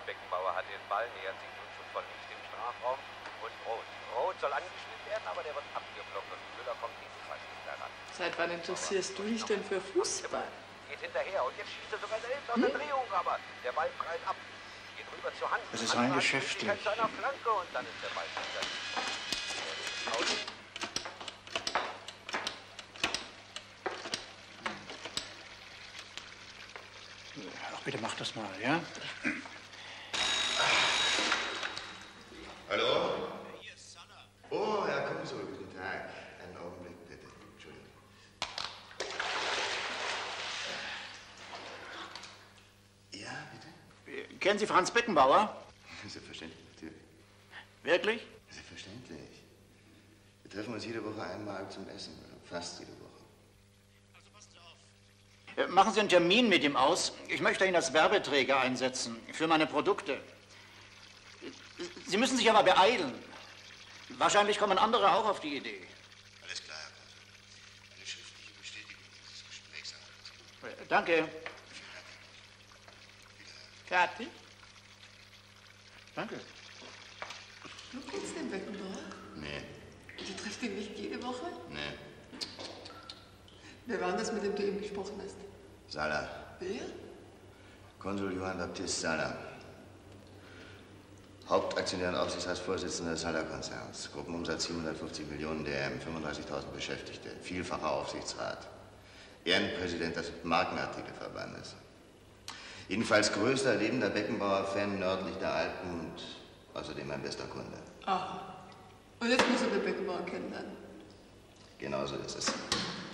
Beckenbauer hat den Ball, nähert sich nun schon von links dem Strafraum und Rot. Rot soll angespielt werden, aber der wird abgeblockt und Müller kommt ebenfalls nicht daran. Seit wann interessierst du dich denn für Fußball? Geht hinterher und jetzt schießt er sogar selbst aus der Drehung, aber der Ball prallt ab. Geht rüber zur Hand. Das ist rein geschäftlich. Zu einer Flanke und dann ist der Ball wieder. Ach, bitte mach das mal, ja? Hallo? Hier ist Sanna. Oh, Herr Konsul, guten Tag. Einen Augenblick, bitte. Entschuldigung. Ja, bitte? Kennen Sie Franz Beckenbauer? Selbstverständlich, natürlich. Wirklich? Selbstverständlich. Wir treffen uns jede Woche einmal zum Essen. Fast jede Woche. Also passen Sie auf. Machen Sie einen Termin mit ihm aus. Ich möchte ihn als Werbeträger einsetzen für meine Produkte. Sie müssen sich aber beeilen. Wahrscheinlich kommen andere auch auf die Idee. Alles klar, Herr Konsul. Eine schriftliche Bestätigung dieses Gesprächs erhalten. Danke. Fertig? Danke. Du kennst den Beckenbauer? Nee, Du triffst ihn nicht jede Woche? nee. Wer war das, mit dem du eben gesprochen hast? Sala. Wer? Konsul Johann Baptist Sala. Hauptaktionär und Aufsichtsratsvorsitzender des Sala-Konzerns. Gruppenumsatz 750 Millionen DM, 35.000 Beschäftigte, vielfacher Aufsichtsrat. Ehrenpräsident des Markenartikelverbandes. Jedenfalls größter lebender Beckenbauer-Fan nördlich der Alpen und außerdem mein bester Kunde. Aha. Und jetzt musst du den Beckenbauer kennenlernen. Genauso ist es.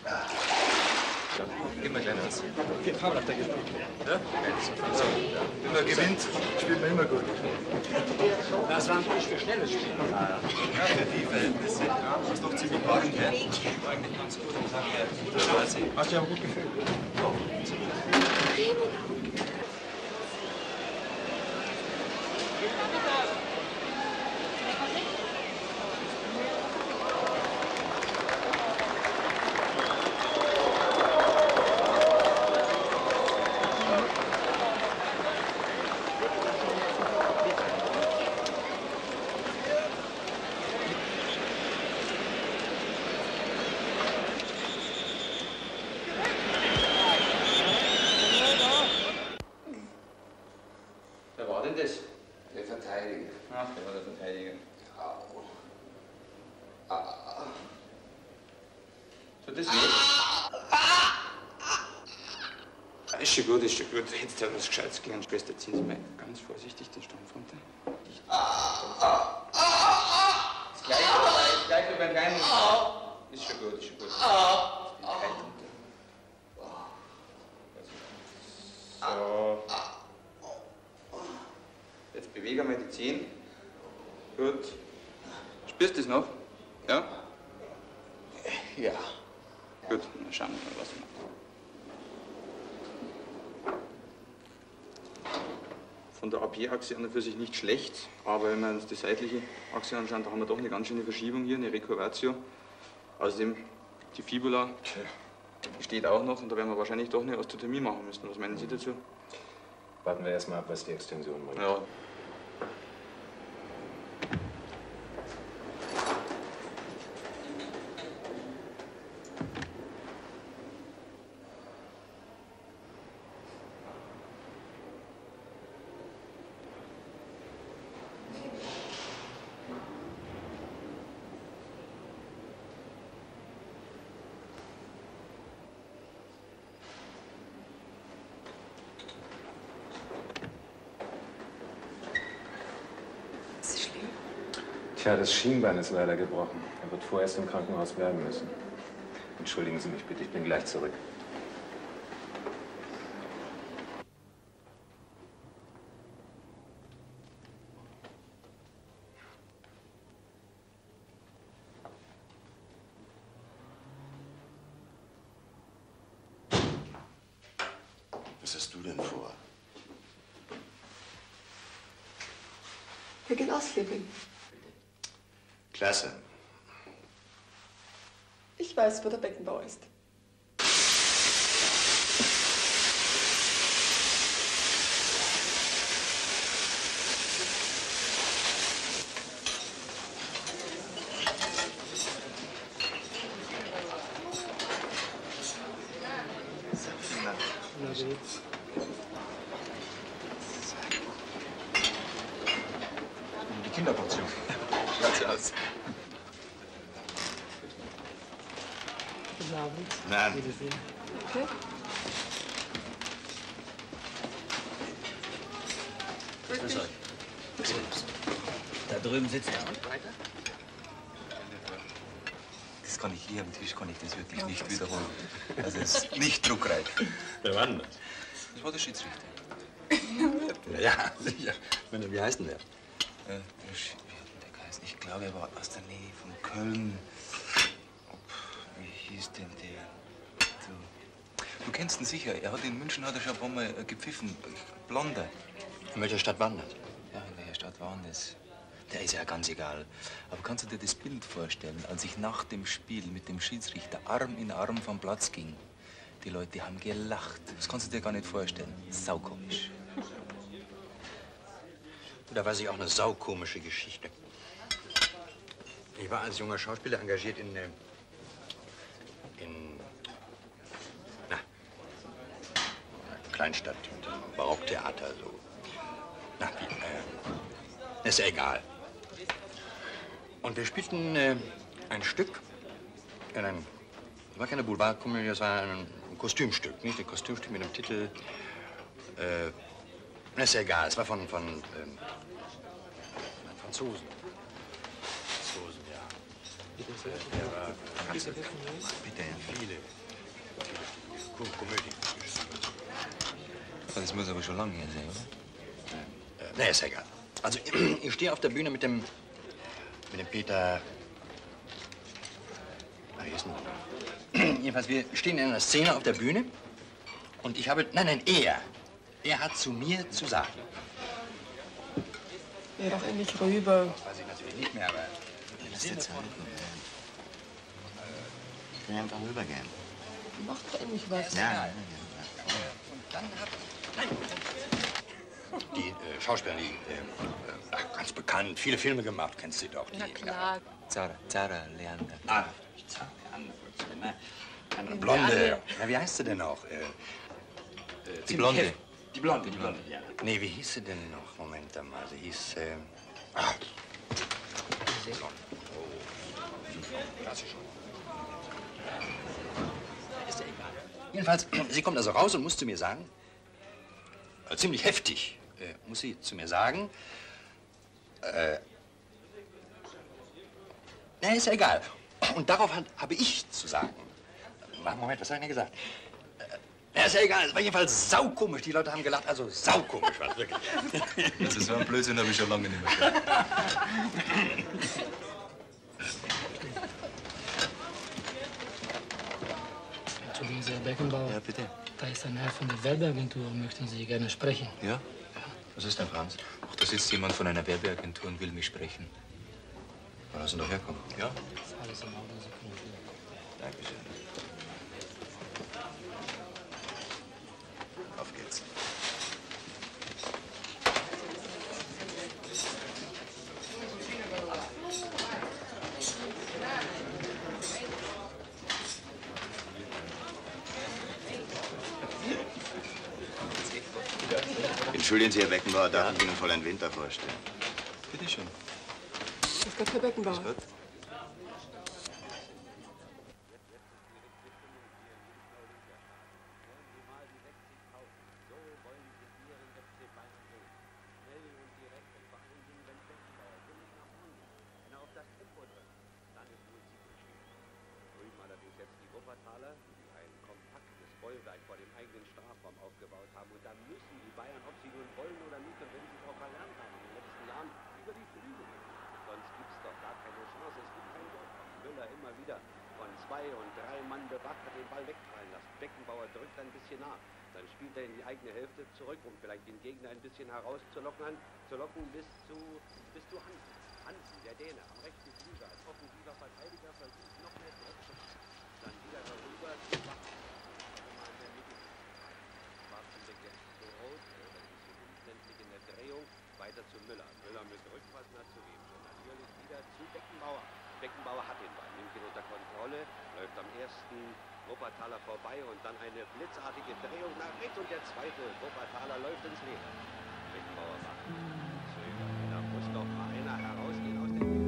Ja. Gib mal gleich was. Wir fahren auf der Gespielt. Ja? Wenn man gewinnt, spielt man immer gut. Das war ein Tisch für schnelles Spiel. Ja, für die Verhältnisse. Ja, du hast doch ziemlich morgen, gell? Eigentlich ganz gut. Hast du ja gut gefühlt. Wer war denn das? Der Verteidiger. Ach, der war der Verteidiger. Tut das weh? Ist schon gut, ist schon gut. Hättest du ja was Gescheites gelernt. Schwester, ziehen Sie mal ganz vorsichtig den Stamm runter. Das gleiche wie beim Kleinen. Ist schon gut, ist schon gut. So. Jetzt bewege mal die Zehen. Gut. Spürst du das noch? Ja? Ja. Gut, dann schauen wir mal, was wir machen. Von der AP-Achse an und für sich nicht schlecht, aber wenn wir uns die seitliche Achse anschauen, da haben wir doch eine ganz schöne Verschiebung hier, eine Recurvatio. Außerdem die Fibula steht auch noch und da werden wir wahrscheinlich doch eine Osteotomie machen müssen. Was meinen Sie dazu? Warten wir erstmal ab, was die Extension bringt. Ja. Tja, das Schienbein ist leider gebrochen. Er wird vorerst im Krankenhaus bleiben müssen. Entschuldigen Sie mich bitte, ich bin gleich zurück. Was hast du denn vor? Wir gehen ausflippen. Klasse. Ich weiß, wo der Beckenbauer ist. Marguerite. Die Kinderportion. Schaut sie aus. Guten Abend. Nein. Wiedersehen. Okay. Grüß euch. Da drüben sitzt er. Und weiter? Das kann ich hier am Tisch, kann ich das wirklich nicht wiederholen. Also es ist nicht druckreif. Wer war denn das? Das war der Schiedsrichter. Ja, sicher. Wie heißt denn der? Wie hat denn der geheißen? Ich glaube, er war aus der Nähe von Köln. Wie hieß denn der? Du kennst ihn sicher. Er hat in München hat er schon ein paar Mal gepfiffen. Blonder. In welcher Stadt war denn das? Ja, in welcher Stadt war denn das? Der ist ja ganz egal. Aber kannst du dir das Bild vorstellen, als ich nach dem Spiel mit dem Schiedsrichter Arm in Arm vom Platz ging? Die Leute haben gelacht. Das kannst du dir gar nicht vorstellen. Saukomisch. Da weiß ich auch eine saukomische Geschichte. Ich war als junger Schauspieler engagiert in Kleinstadt, Barocktheater, so. Na, ist ja egal. Und wir spielten ein Stück, war keine Boulevardkomödie, das war ein Kostümstück, nicht? Ein Kostümstück mit dem Titel, ist ja egal, es war von Franzosen. Franzosen, ja. Der war ganz bekannt. Bitte, viele Komödien. Das muss aber schon lange her sein, oder? Nee, ist egal. Also, ich stehe auf der Bühne mit dem Peter. Wie ist denn? Jedenfalls, wir stehen in einer Szene auf der Bühne und ich habe. Nein, er hat zu mir zu sagen. Geh doch endlich rüber. Das weiß ich natürlich nicht mehr, aber. Lass dir Zeit. Ich will einfach rübergehen. Mach doch endlich was. Ja. Und dann hat. Nein! Die Schauspielerin, ganz bekannt, viele Filme gemacht, kennst du doch. Na klar. Zara Leander. Ah, nicht Zara Leander. Eine Blonde. Na, wie heißt sie denn noch? Die Blonde. Die Blonde, ja. Nee, wie hieß sie denn noch? Moment mal, sie hieß, klassisch. Ist ja egal. Jedenfalls, sie kommt also raus und muss zu mir sagen, ziemlich heftig, muss sie zu mir sagen, na, ist ja egal. Und darauf habe ich zu sagen. Moment, was habe ich denn gesagt? Ja, ist ja egal, es war jedenfalls saukomisch. Die Leute haben gelacht, also saukomisch war es wirklich. Also so ein Blödsinn habe ich schon lange nicht mehr gehört. Entschuldigen Sie, Herr Beckenbauer. Ja, bitte. Da ist ein Herr von der Werbeagentur, möchten Sie gerne sprechen. Ja? Was ist denn, Franz? Ach, da sitzt jemand von einer Werbeagentur und will mich sprechen. Wann hast du denn doch herkommen? Ja? Das ist alles in Ordnung, Sie können gehen. Dankeschön. Auf geht's. Entschuldigen Sie, Herr Beckenbauer, darf ich Ihnen Fräulein Winter vorstellen? Bitte schön. Grüß Gott, Herr Beckenbauer. Gott. Zurück, um vielleicht den Gegner ein bisschen herauszulocken, bis zu Hansen. Hansen, der Däne, am rechten Flügel als offensiver Verteidiger versucht noch mehr Druck zu machen. Dann wieder darüber zu machen. Mal in der Mitte. Schwarzenbeck jetzt zu Rot, ein bisschen umständlich in der Drehung. Weiter zu Müller. Müller mit Rückpass nach zu wem schon. Natürlich wieder zu Beckenbauer. Beckenbauer hat den Ball, nimmt ihn unter Kontrolle, läuft am ersten Wuppertaler vorbei und dann eine blitzartige Drehung nach rechts und der zweite Wuppertaler läuft ins Leere. Beckenbauer zögert. Da muss doch mal einer herausgehen aus der Mitte.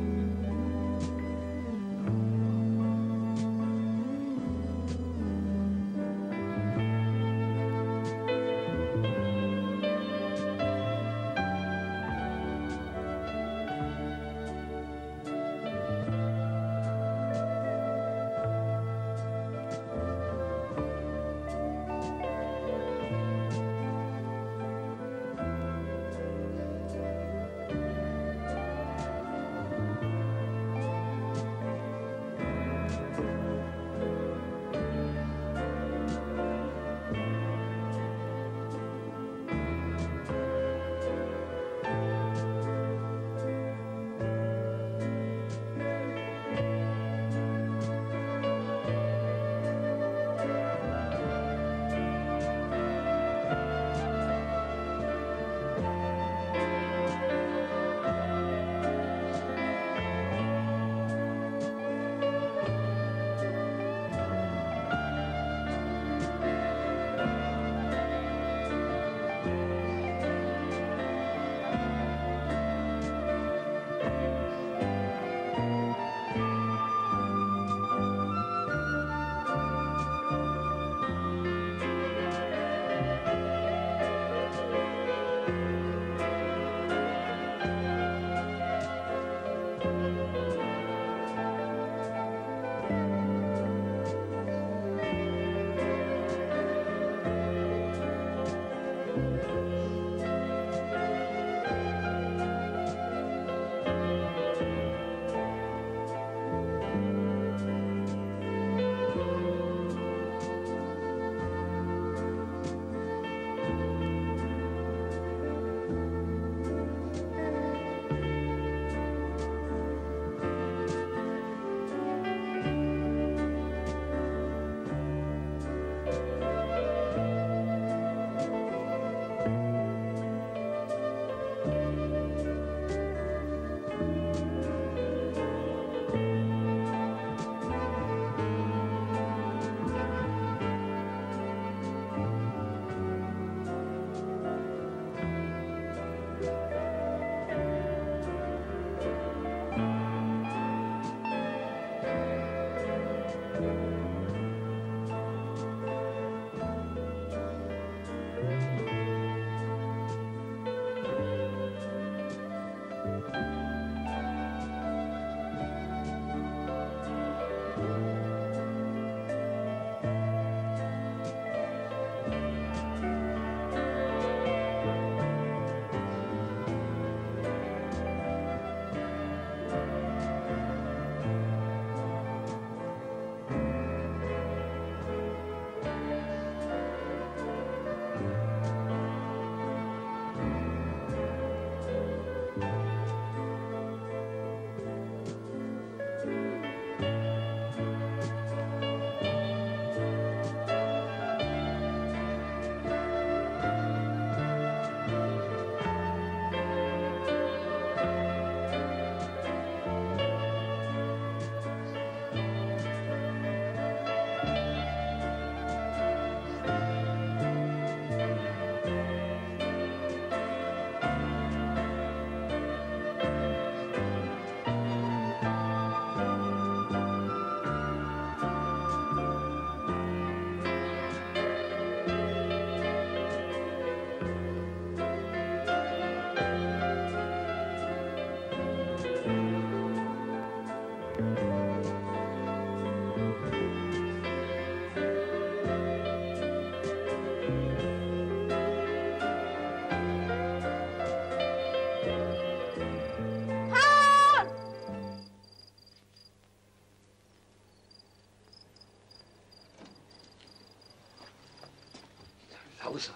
Hauser.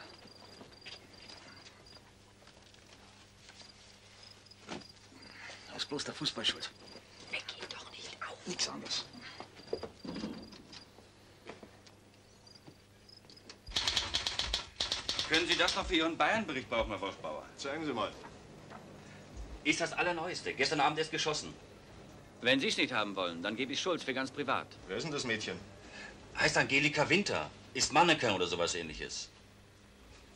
Da ist bloß der Fußball schuld. Weck ihn doch nicht auf. Nichts anderes. Können Sie das noch für Ihren Bayern-Bericht brauchen, Herr Wolfbauer? Zeigen Sie mal. Ist das Allerneueste. Gestern Abend erst geschossen. Wenn Sie es nicht haben wollen, dann gebe ich Schulz für ganz privat. Wer ist denn das Mädchen? Heißt Angelika Winter. Ist Mannequin oder sowas ähnliches.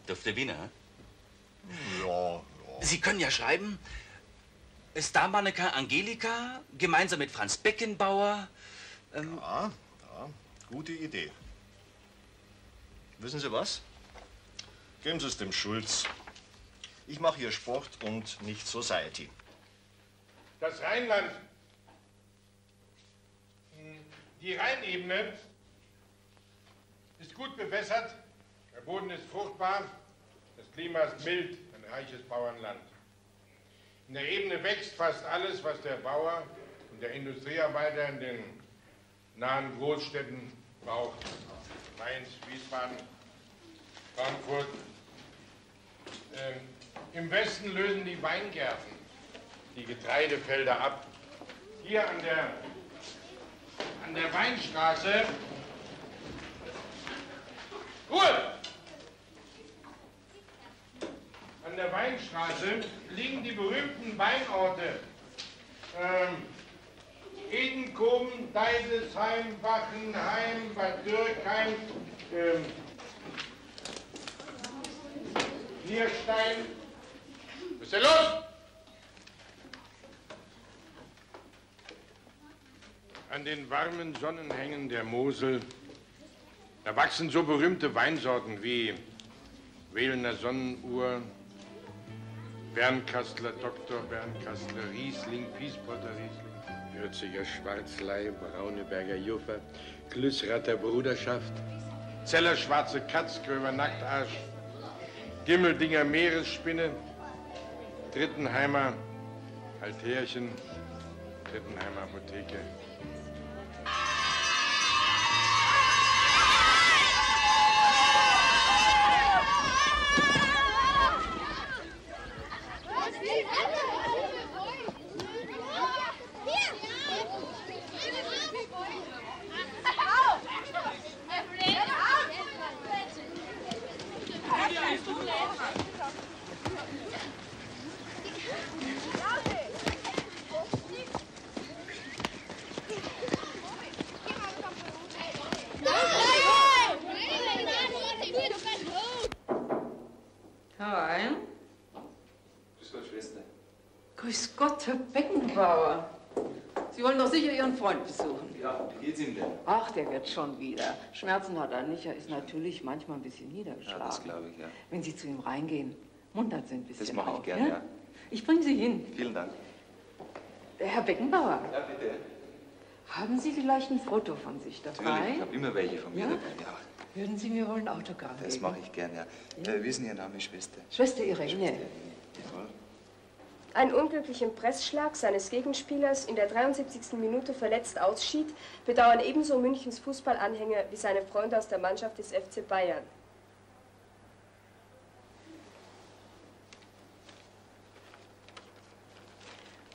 Dürfte Wiener, hä? Ja. Sie können ja schreiben, Star-Mannequin Angelika, gemeinsam mit Franz Beckenbauer. Ja, gute Idee. Wissen Sie was? Geben Sie es dem Schulz. Ich mache hier Sport und nicht Society. Das Rheinland, die Rheinebene ist gut bewässert, der Boden ist fruchtbar, das Klima ist mild, ein reiches Bauernland. In der Ebene wächst fast alles, was der Bauer und der Industriearbeiter in den nahen Großstädten braucht. Mainz, Wiesbaden, Frankfurt. Im Westen lösen die Weingärten die Getreidefelder ab. Hier an der Weinstraße. Ruhe! An der Weinstraße liegen die berühmten Weinorte. Edenkoben, Deidesheim, Wachenheim, Bad Dürkheim, Nierstein. Was ist denn los? An den warmen Sonnenhängen der Mosel, da wachsen so berühmte Weinsorten wie Wählener Sonnenuhr, Bernkastler, Dr. Bernkastler, Riesling, Piespotter Riesling, Würziger Schwarzlei, Brauneberger Juffer, Glüssratter Bruderschaft, Zeller Schwarze Katz, Gröber Nacktarsch, Gimmeldinger Meeresspinne, Drittenheimer Altärchen, Drittenheimer Apotheke. Herein. Grüß Gott, Schwester. Grüß Gott, Herr Beckenbauer. Sie wollen doch sicher Ihren Freund besuchen. Ja, wie geht's ihm denn? Ach, der wird schon wieder. Schmerzen hat er nicht. Er ist natürlich manchmal ein bisschen niedergeschlagen. Ja, das glaube ich, ja. Wenn Sie zu ihm reingehen, muntert Sie ein bisschen Das mache ich auf, gern, ja. Ich bringe Sie hin. Vielen Dank. Herr Beckenbauer, Ja, bitte. haben Sie vielleicht ein Foto von sich dabei? Natürlich, ich habe immer welche von mir Ja? dabei, ja. Würden Sie mir wohl ein Autogramm Das geben? mache ich gern, ja. Wie ist denn Ihr Name, Schwester? Schwester Irene. Jawohl. Ein unglücklichen Pressschlag seines Gegenspielers in der 73. Minute verletzt ausschied, bedauern ebenso Münchens Fußballanhänger wie seine Freunde aus der Mannschaft des FC Bayern.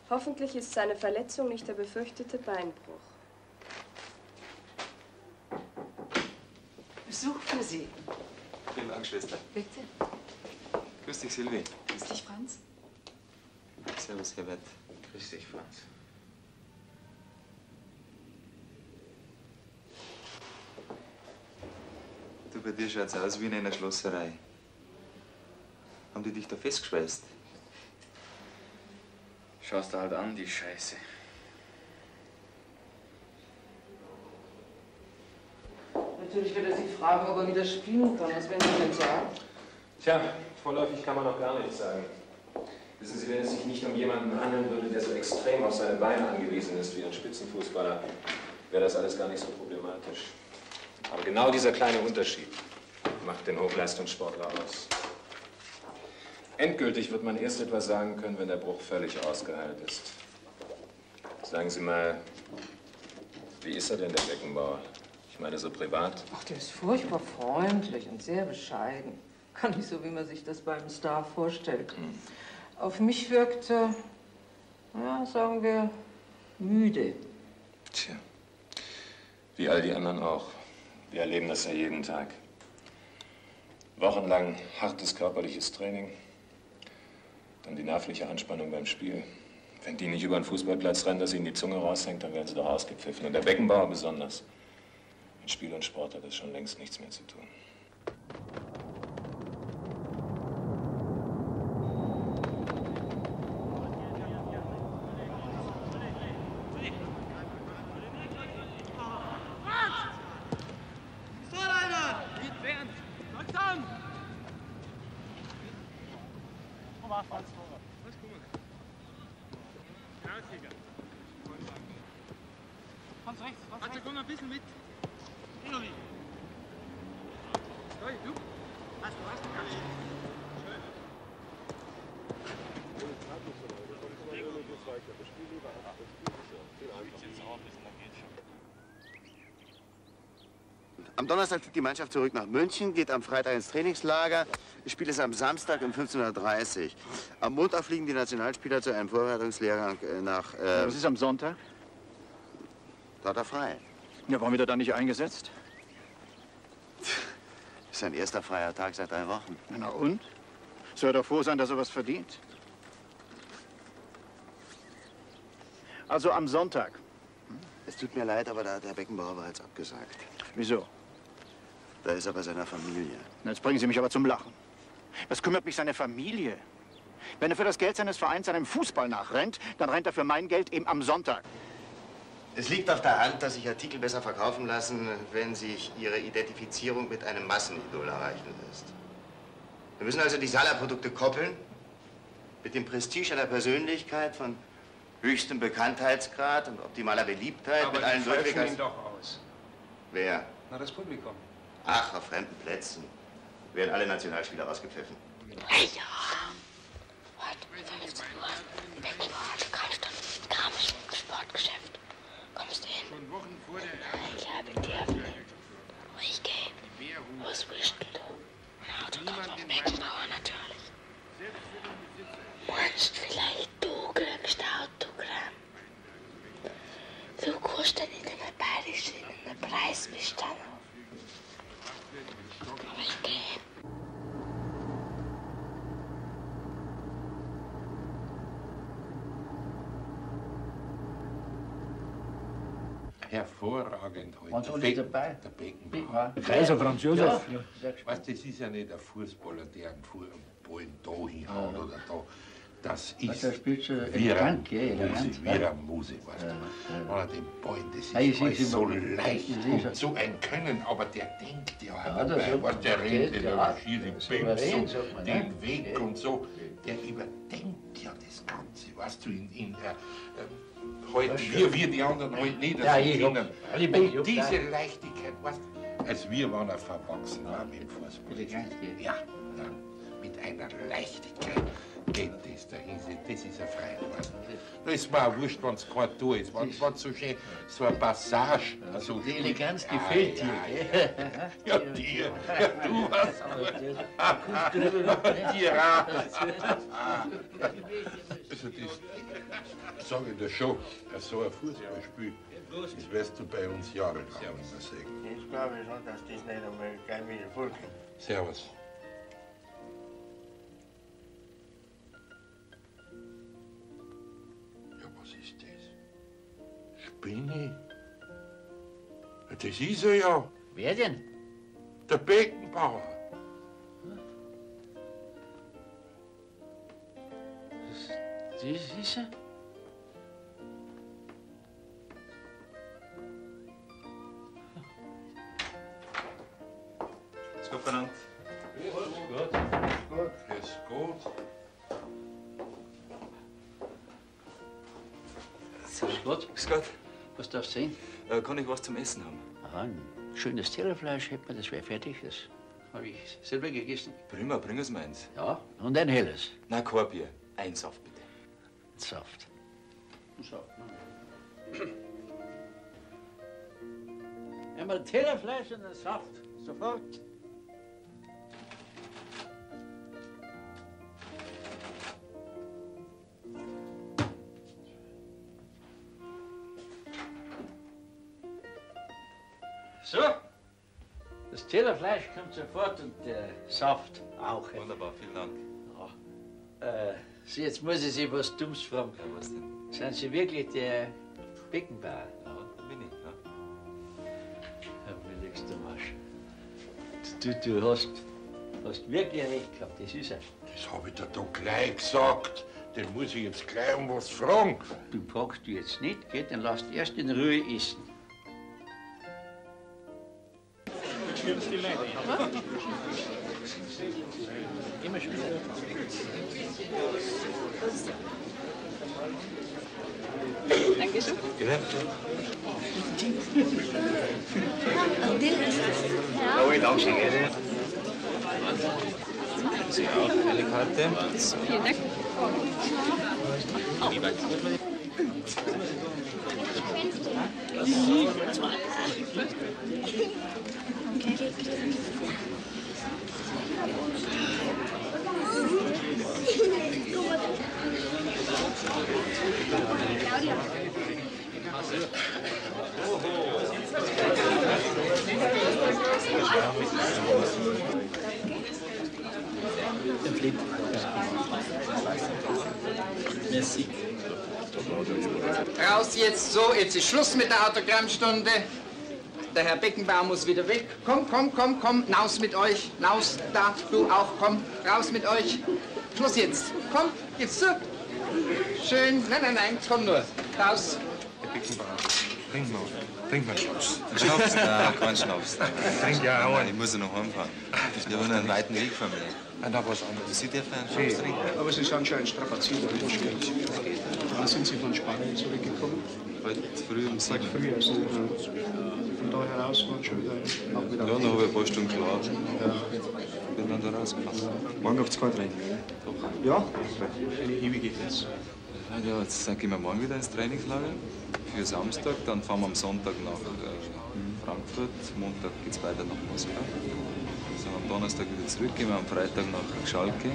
Hoffentlich ist seine Verletzung nicht der befürchtete Beinbruch. Besuch für Sie. Vielen Dank, Schwester. Bitte. Grüß dich, Silvi. Grüß dich, Franz. Servus, Herbert. Grüß dich, Franz. Du, bei dir schaut's aus wie in einer Schlosserei. Haben die dich da festgeschweißt? Schaust du halt an, die Scheiße. Natürlich wird er Sie fragen, ob er wieder spielen kann. Was werden Sie denn sagen? Tja, vorläufig kann man noch gar nichts sagen. Wissen Sie, wenn es sich nicht um jemanden handeln würde, der so extrem auf seine Beine angewiesen ist wie ein Spitzenfußballer, wäre das alles gar nicht so problematisch. Aber genau dieser kleine Unterschied macht den Hochleistungssportler aus. Endgültig wird man erst etwas sagen können, wenn der Bruch völlig ausgeheilt ist. Sagen Sie mal, wie ist er denn, der Beckenbauer? Ich meine, so privat? Ach, der ist furchtbar freundlich und sehr bescheiden. Gar nicht so, wie man sich das beim Star vorstellt. Auf mich wirkt er, ja, sagen wir, müde. Tja, wie all die anderen auch. Wir erleben das ja jeden Tag. Wochenlang hartes körperliches Training, dann die nervliche Anspannung beim Spiel. Wenn die nicht über den Fußballplatz rennen, dass ihnen die Zunge raushängt, dann werden sie doch ausgepfiffen. Und der Beckenbauer besonders. Ein Mit Spiel und Sport hat das schon längst nichts mehr zu tun. Am Donnerstag fliegt die Mannschaft zurück nach München, geht am Freitag ins Trainingslager. Das Spiel ist am Samstag um 15:30 Uhr. Am Montag fliegen die Nationalspieler zu einem Vorbereitungslehrgang nach... Was ist am Sonntag? Da hat er frei. Ja, warum wird er dann nicht eingesetzt? Das ist sein erster freier Tag seit 3 Wochen. Na und? Soll er doch froh sein, dass er was verdient? Also am Sonntag. Es tut mir leid, aber da hat der Beckenbauer bereits abgesagt. Wieso? Da ist er bei seiner Familie. Na, jetzt bringen Sie mich aber zum Lachen. Was kümmert mich seine Familie? Wenn er für das Geld seines Vereins seinem Fußball nachrennt, dann rennt er für mein Geld eben am Sonntag. Es liegt auf der Hand, dass sich Artikel besser verkaufen lassen, wenn sich ihre Identifizierung mit einem Massenidol erreichen lässt. Wir müssen also die Sala-Produkte koppeln mit dem Prestige einer Persönlichkeit von höchstem Bekanntheitsgrad und optimaler Beliebtheit. Aber mit allen die pfeifen Durchweg ihn doch aus. Wer? Na, das Publikum. Ach, auf fremden Plätzen werden alle Nationalspieler ausgepfiffen. Hey, ja. Warte, 15 Uhr. Beckenbauer, du kommst doch nicht. Kam ich im Sportgeschäft. Kommst du hin? Schon Wochen vor der Ich habe dir ruhig gehen. Was willst du? Ein Autogramm von Beckenbauer natürlich. Meinst vielleicht du kriegst Autogramm? Du kannst dann nicht mehr bayerisch einen Preis bestellen. Aber ich gehe. Hervorragend heute. Was soll ich dabei? Der Beckenbauer. Kaiser Franz Josef. Ja. Weißt du, das ist ja nicht der Fußballer, der einen Ball da hinhaut oder da. Das ist Der spielt schon wie eine elegant, gell, elegant, Muse, wie eine Muse, weißt du. Wenn er den Ball, das ist Nein, ich alles seh's so immer. leicht Ich seh's und so ein Können, aber der denkt ja, Ja, das dabei, sagt was man, der rennt, geht, der ja. schießt den Souverän, Bänk so, sagt man, den ne? Weg Geht. und so. Der überdenkt ja das Ganze, weißt du, heute, wir die anderen heute nicht, Ja, das ich kennen. hab- ich bin- Und diese Leichtigkeit, weißt du, als wir waren verwachsen waren im Fußball. Ja, ja, mit einer Leichtigkeit geht das dahin. Das ist eine Freiheit. Weißt du. Da ist mir auch wurscht, wenn es kein Tor ist. Wenn es so schön, so eine Passage. Also, Die Eleganz gefällt dir, gell? Ja, dir. Ja, du hast. Dir auch. Also das sage ich dir schon, so ein Fußballspiel, das wirst du bei uns jahrelang nicht mehr sehen. Ich glaube schon, dass das nicht einmal gleich wieder folgt. Servus. Ja, was ist das? Spinne? Ja, das ist er ja. Wer denn? Der Beckenbauer. Das ist er? Ist gut benannt. Gut. Grüß Gott. Grüß Gott. Grüß Gott. Was darfst du sehen? Kann ich was zum Essen haben? Aha, ein schönes Tellerfleisch hätte man, das wäre fertig. Das habe ich selber gegessen. Prima, bring es mir eins. Ja, und ein helles. Na, kein Bier. Ein Saft bitte. Saft. Saft, einmal Tellerfleisch und ein Saft. Sofort. So. Das Tellerfleisch kommt sofort und der Saft auch. Wunderbar, vielen Dank. Sie, jetzt muss ich Sie was Dummes fragen. Ja, was denn? Sind Sie wirklich der Beckenbauer? Ja, da bin ich. Ja. Ja, will was du machst. Du hast wirklich recht gehabt, das ist er. Das habe ich dir doch gleich gesagt. Den muss ich jetzt gleich um was fragen. Du packst du jetzt nicht, gell? Dann lass erst in Ruhe essen. Immer schön. Dankeschön. Ja. Ja. Danke, gerne. Sie auch eine Karte. Vielen Dank. Wie weit? Merci. Raus jetzt, so, jetzt ist Schluss mit der Autogrammstunde. Der Herr Beckenbauer muss wieder weg. Komm, komm, komm, komm, naus mit euch. Naus, da, du auch, komm, raus mit euch. Schluss jetzt. Komm, jetzt so. Schön, nein, nein, nein, komm nur. Raus. Herr Beckenbauer, trink mal Schnaps. Ein Schnaps? Nein, kein Schnaps. Trink ja auch. Nein, ich muss ja noch heimfahren. Ich habe einen weiten Weg von mir. Na, was anderes. Sie dürfen einen Schnaps trinken. Aber Sie sind schon ein strapaziert, Wann sind Sie von Spanien zurückgekommen? Heute früh um 7. Heute früh, also von da heraus waren schon wieder Nachmittag. Ja, noch habe ich ein paar Stunden geschlafen. Bin dann da rausgekommen. Morgen aufs Quadrein. Ja? Eine ewige Grenze. Ja, jetzt gehen wir morgen wieder ins Trainingslager für Samstag. Dann fahren wir am Sonntag nach Frankfurt. Montag geht es weiter nach Moskau. Dann sind wir am Donnerstag wieder zurück. Gehen wir am Freitag nach Schalke.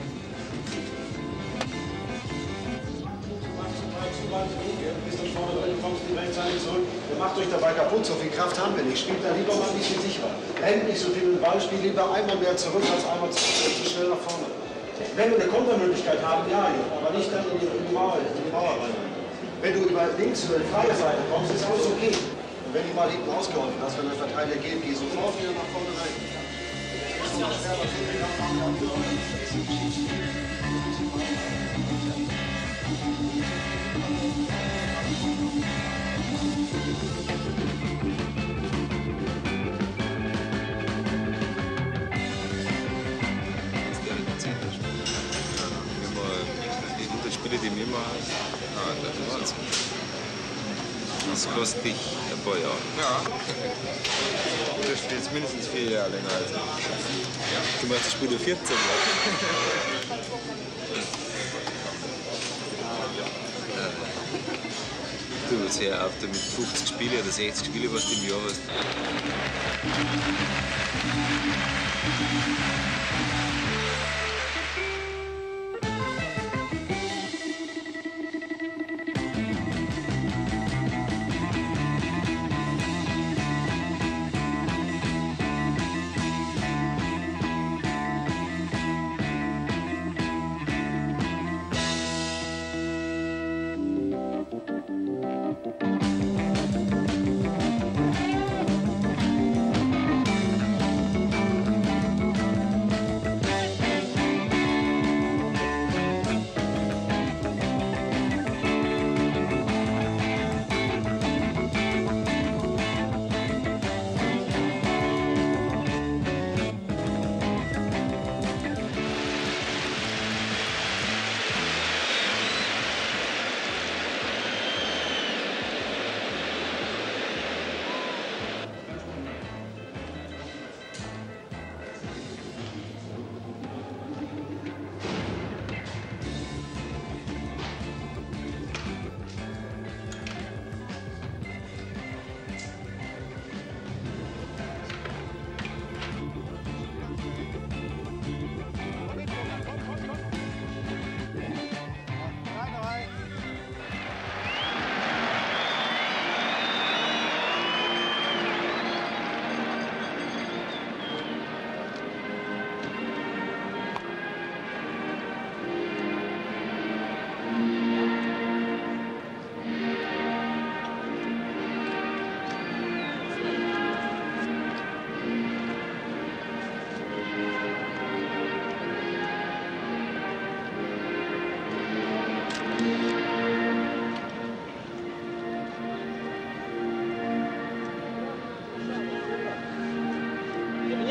Ihr macht euch dabei kaputt, so viel Kraft haben wir nicht. Spielt da lieber mal ein bisschen sicherer. Rennt nicht so viel mit dem Ball, spielt lieber einmal mehr zurück als einmal zu schnell nach vorne. Wenn wir eine Kontermöglichkeit haben, ja, aber nicht dann in die Mauer rein. Wenn du über links, über die freie Seite kommst, ist alles okay. Und wenn du mal hinten ausgeholfen hast, wenn der Verteidiger geht, geh sofort wieder nach vorne rein. Die Spiele, die wir machen, das ist Wahnsinn. Das kostet dich ein paar Jahre. Ja. Du spielst mindestens 4 Jahre länger als ich. Du machst das Spiel 14 Jahre. Du, jetzt hör auf, du mit 50 Spielen oder 60 Spiele, was du im Jahr hast.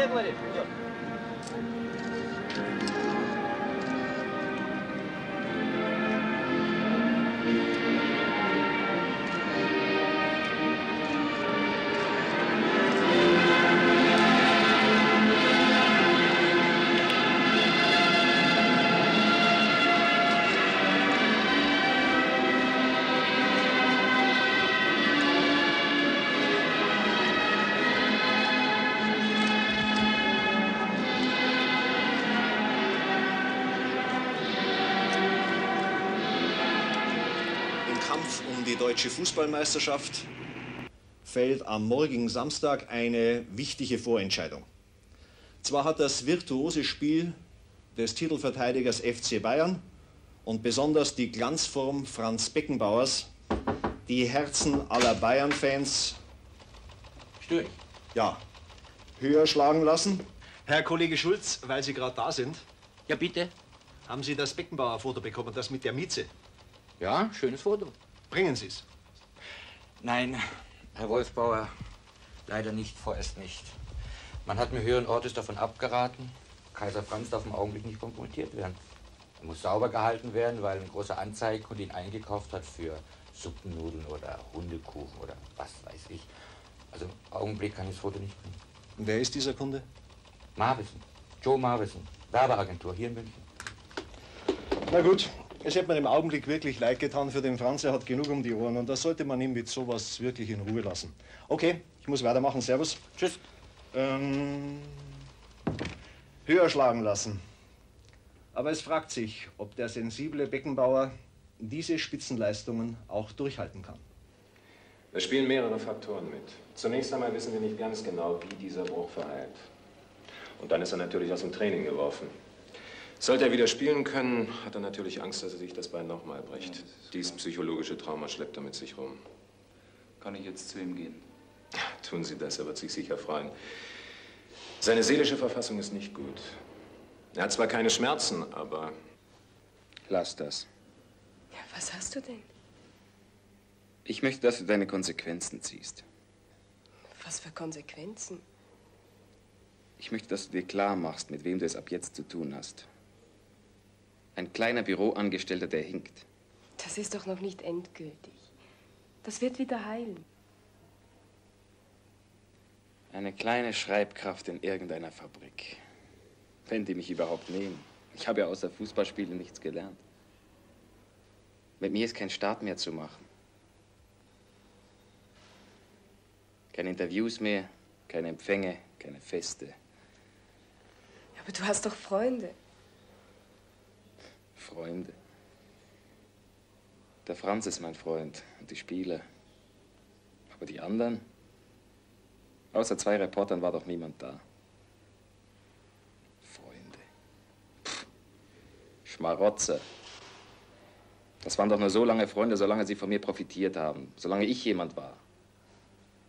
я говоришь? Идем. Die deutsche Fußballmeisterschaft fällt am morgigen Samstag eine wichtige Vorentscheidung. Zwar hat das virtuose Spiel des Titelverteidigers FC Bayern und besonders die Glanzform Franz Beckenbauers die Herzen aller Bayern-Fans höher schlagen lassen. Herr Kollege Schulz, weil Sie gerade da sind. Ja, bitte. Haben Sie das Beckenbauer-Foto bekommen, das mit der Mieze? Ja, schönes Foto. Bringen Sie es. Nein, Herr Wolfbauer, leider nicht, vorerst nicht. Man hat mir höheren Ortes davon abgeraten. Kaiser Franz darf im Augenblick nicht kompromittiert werden. Er muss sauber gehalten werden, weil ein großer Anzeigenkunde ihn eingekauft hat für Suppennudeln oder Hundekuchen oder was weiß ich. Also im Augenblick kann ich das Foto nicht bringen. Und wer ist dieser Kunde? Marvison. Joe Marvison. Werbeagentur hier in München. Na gut. Es hätte mir im Augenblick wirklich leid getan für den Franz. Er hat genug um die Ohren und da sollte man ihn mit sowas wirklich in Ruhe lassen. Okay, ich muss weitermachen. Servus. Tschüss. Höher schlagen lassen. Aber es fragt sich, ob der sensible Beckenbauer diese Spitzenleistungen auch durchhalten kann. Da spielen mehrere Faktoren mit. Zunächst einmal wissen wir nicht ganz genau, wie dieser Bruch verheilt. Und dann ist er natürlich aus dem Training geworfen. Sollte er wieder spielen können, hat er natürlich Angst, dass er sich das Bein nochmal bricht. Dies psychologische Trauma schleppt er mit sich rum. Kann ich jetzt zu ihm gehen? Tun Sie das, er wird sich sicher freuen. Seine seelische Verfassung ist nicht gut. Er hat zwar keine Schmerzen, aber... Lass das. Ja, was hast du denn? Ich möchte, dass du deine Konsequenzen ziehst. Was für Konsequenzen? Ich möchte, dass du dir klar machst, mit wem du es ab jetzt zu tun hast. Ein kleiner Büroangestellter, der hinkt. Das ist doch noch nicht endgültig. Das wird wieder heilen. Eine kleine Schreibkraft in irgendeiner Fabrik. Wenn die mich überhaupt nehmen. Ich habe ja außer Fußballspielen nichts gelernt. Mit mir ist kein Start mehr zu machen. Keine Interviews mehr, keine Empfänge, keine Feste. Aber du hast doch Freunde. Freunde. Der Franz ist mein Freund und die Spieler. Aber die anderen? Außer 2 Reportern war doch niemand da. Freunde. Pff. Schmarotzer. Das waren doch nur so lange Freunde, solange sie von mir profitiert haben. Solange ich jemand war.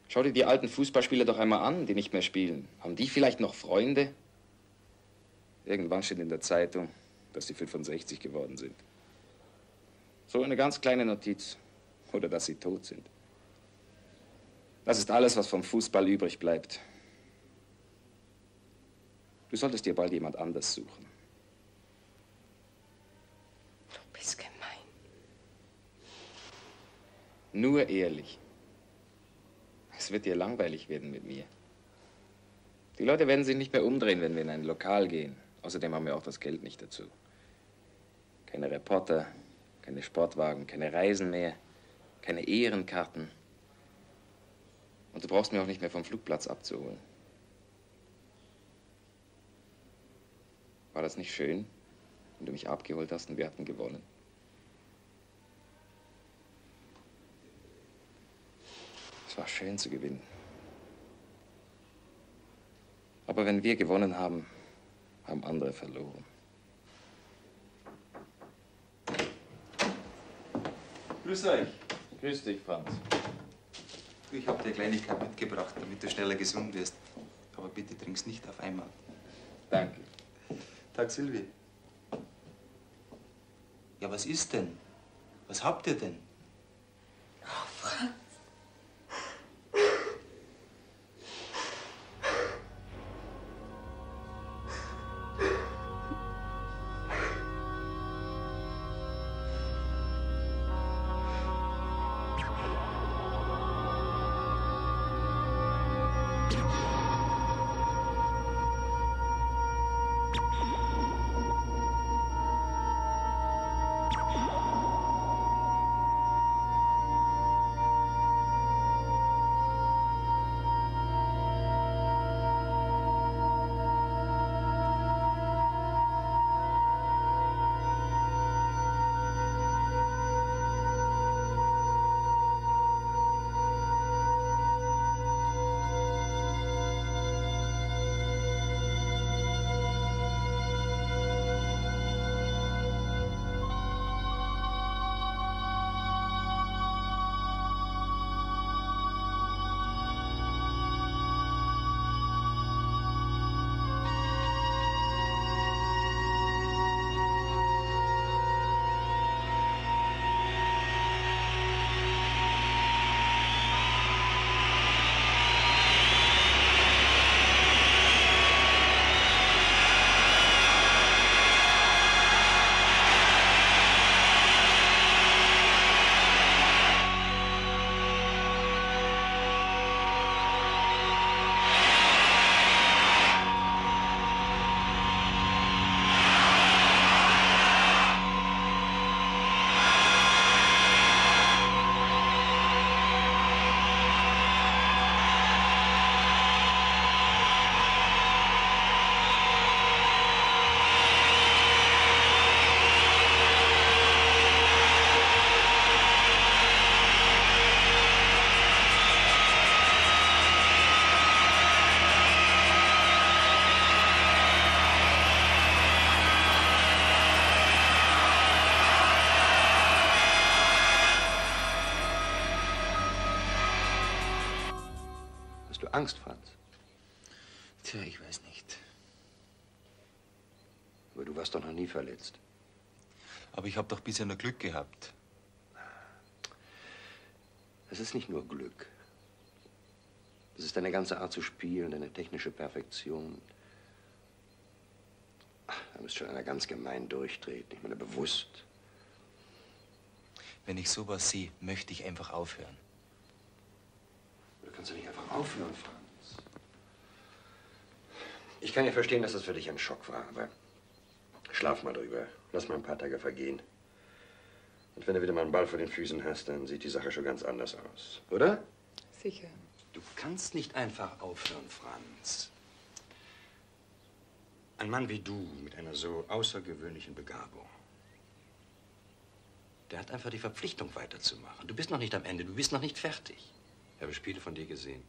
Schau dir die alten Fußballspieler doch einmal an, die nicht mehr spielen. Haben die vielleicht noch Freunde? Irgendwann steht in der Zeitung, dass sie 65 geworden sind. So eine ganz kleine Notiz. Oder dass sie tot sind. Das ist alles, was vom Fußball übrig bleibt. Du solltest dir bald jemand anders suchen. Du bist gemein. Nur ehrlich. Es wird dir langweilig werden mit mir. Die Leute werden sich nicht mehr umdrehen, wenn wir in ein Lokal gehen. Außerdem haben wir auch das Geld nicht dazu. Keine Reporter, keine Sportwagen, keine Reisen mehr, keine Ehrenkarten. Und du brauchst mich auch nicht mehr vom Flugplatz abzuholen. War das nicht schön, wenn du mich abgeholt hast und wir hatten gewonnen? Es war schön zu gewinnen. Aber wenn wir gewonnen haben, haben andere verloren. Grüß euch. Grüß dich, Franz. Ich habe dir eine Kleinigkeit mitgebracht, damit du schneller gesund wirst. Aber bitte trink's nicht auf einmal. Danke. Tag, Silvi. Ja, was ist denn? Was habt ihr denn? Oh, Franz. Angst, Franz? Tja, ich weiß nicht. Aber du warst doch noch nie verletzt. Aber ich habe doch bisher nur Glück gehabt. Es ist nicht nur Glück. Es ist deine ganze Art zu spielen, deine technische Perfektion. Da bist schon einer ganz gemein durchdreht, ich meine bewusst. Wenn ich sowas sehe, möchte ich einfach aufhören. Du kannst doch nicht einfach aufhören, Franz. Ich kann ja verstehen, dass das für dich ein Schock war, aber schlaf mal drüber. Lass mal ein paar Tage vergehen. Und wenn du wieder mal einen Ball vor den Füßen hast, dann sieht die Sache schon ganz anders aus, oder? Sicher. Du kannst nicht einfach aufhören, Franz. Ein Mann wie du, mit einer so außergewöhnlichen Begabung, der hat einfach die Verpflichtung, weiterzumachen. Du bist noch nicht am Ende, du bist noch nicht fertig. Ich habe Spiele von dir gesehen.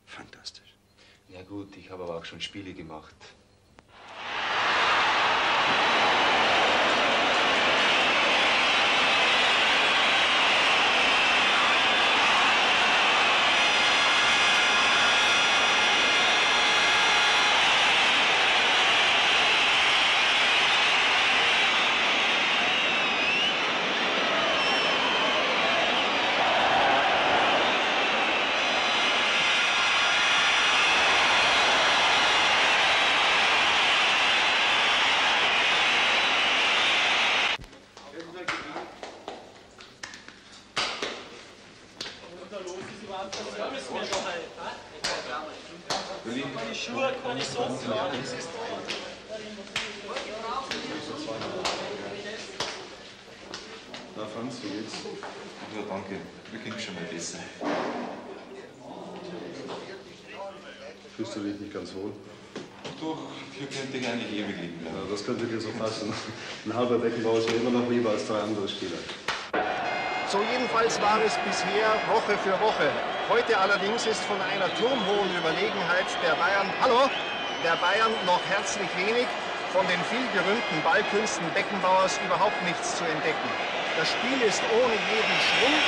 Fantastisch. Ja gut, ich habe aber auch schon Spiele gemacht. Na, Franz, wie geht's? Ja, danke. Mir ging's schon mal besser. Fühlst du dich nicht ganz wohl? Doch, hier könnte ich eigentlich ewig liegen bleiben. Ja, das könnte dir so passen. Ein halber Beckenbauer ist mir immer noch lieber als 3 andere Spieler. So jedenfalls war es bisher Woche für Woche. Heute allerdings ist von einer turmhohen Überlegenheit der Bayern noch herzlich wenig, von den viel gerühmten Ballkünsten Beckenbauers überhaupt nichts zu entdecken. Das Spiel ist ohne jeden Schwung.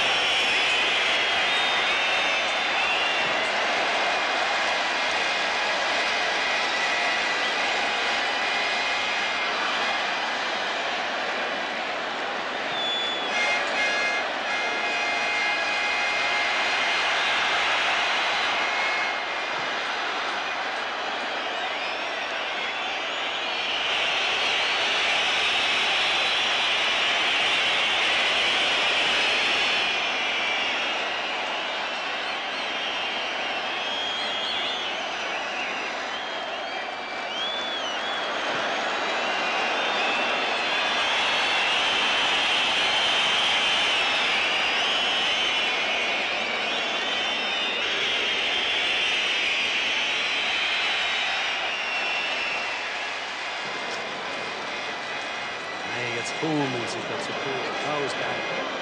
Fummeln sich dazu Tode. Raus da.